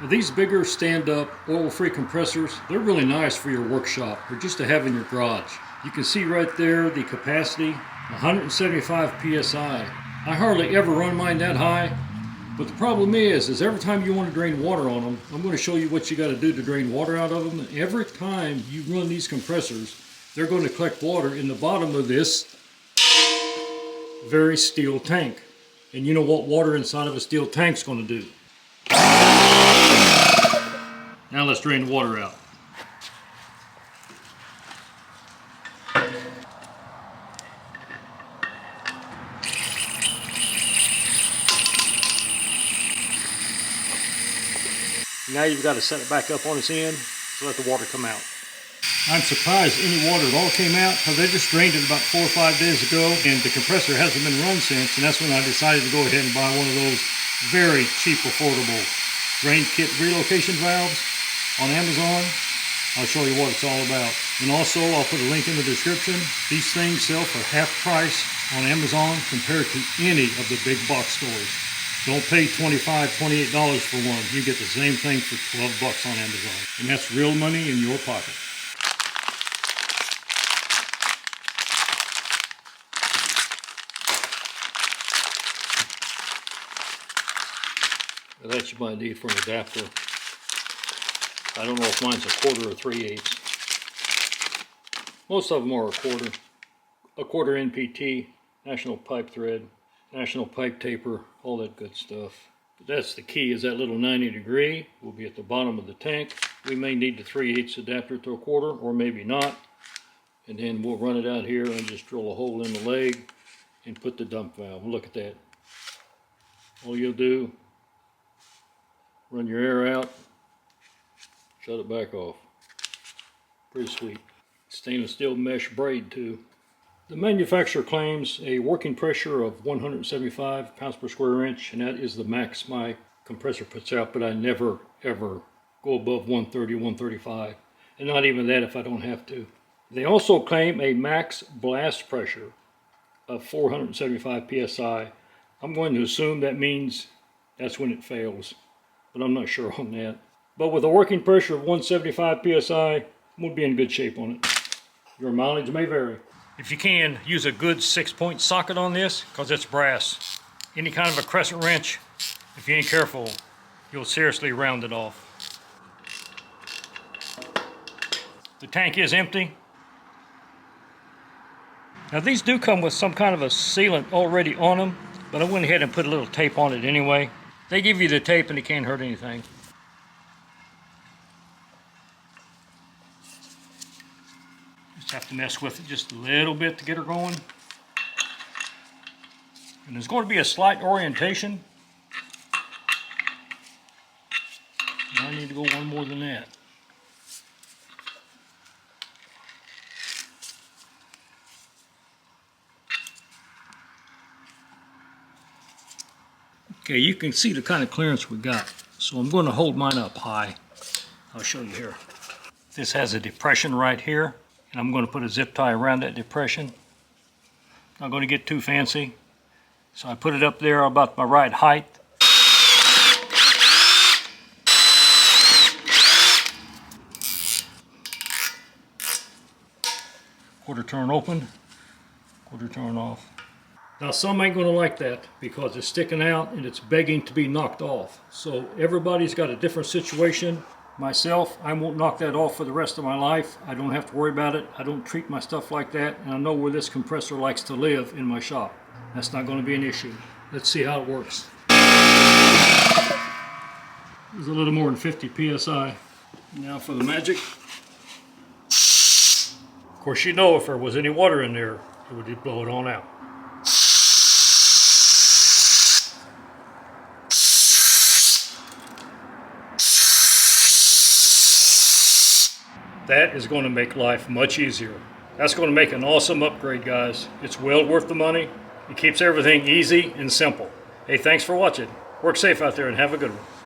Now, these bigger stand-up oil-free compressors, they're really nice for your workshop or just to have in your garage. You can see right there the capacity, 175 psi. I hardly ever run mine that high, but the problem is every time you want to drain water on them, I'm going to show you what you got to do to drain water out of them. And every time you run these compressors, they're going to collect water in the bottom of this very steel tank. And you know what water inside of a steel tank's going to do. Now let's drain the water out. Now you've got to set it back up on its end to let the water come out. I'm surprised any water at all came out because they just drained it about 4 or 5 days ago and the compressor hasn't been run since, and that's when I decided to go ahead and buy one of those very cheap, affordable drain kit relocation valves on Amazon. I'll show you what it's all about. And also, I'll put a link in the description. These things sell for half price on Amazon compared to any of the big box stores. Don't pay $25, $28 for one. You get the same thing for 12 bucks on Amazon. And that's real money in your pocket. That you might need for an adapter. I don't know if mine's 1/4 or 3/8. Most of them are 1/4. 1/4 NPT, National Pipe Thread, National Pipe Taper, all that good stuff. But that's the key, is that little 90° will be at the bottom of the tank. We may need the 3/8 adapter to 1/4, or maybe not. And then we'll run it out here and just drill a hole in the leg and put the dump valve. Look at that. All you'll do, run your air out, shut it back off. Pretty sweet. Stainless steel mesh braid too. The manufacturer claims a working pressure of 175 pounds per square inch, and that is the max my compressor puts out, but I never ever go above 130, 135, and not even that if I don't have to. They also claim a max blast pressure of 475 psi. I'm going to assume that means that's when it fails, but I'm not sure on that. But with a working pressure of 175 psi, we'll be in good shape on it. Your mileage may vary. If you can, use a good 6-point socket on this, because it's brass. Any kind of a crescent wrench, if you ain't careful, you'll seriously round it off. The tank is empty. Now these do come with some kind of a sealant already on them, but I went ahead and put a little tape on it anyway. They give you the tape and it can't hurt anything. Just have to mess with it just a little bit to get her going. And there's going to be a slight orientation. And I need to go one more than that. Okay, you can see the kind of clearance we got. So I'm going to hold mine up high. I'll show you here. This has a depression right here. And I'm going to put a zip tie around that depression. Not going to get too fancy. So I put it up there about my right height. Quarter turn open, quarter turn off. Now some ain't going to like that because it's sticking out and it's begging to be knocked off. So everybody's got a different situation. Myself, I won't knock that off for the rest of my life. I don't have to worry about it. I don't treat my stuff like that, and I know where this compressor likes to live in my shop. That's not going to be an issue. Let's see how it works. There's a little more than 50 psi. Now for the magic. Of course, you know if there was any water in there, it would just blow it on out. That is going to make life much easier. That's going to make an awesome upgrade, guys. It's well worth the money. It keeps everything easy and simple. Hey, thanks for watching. Work safe out there and have a good one.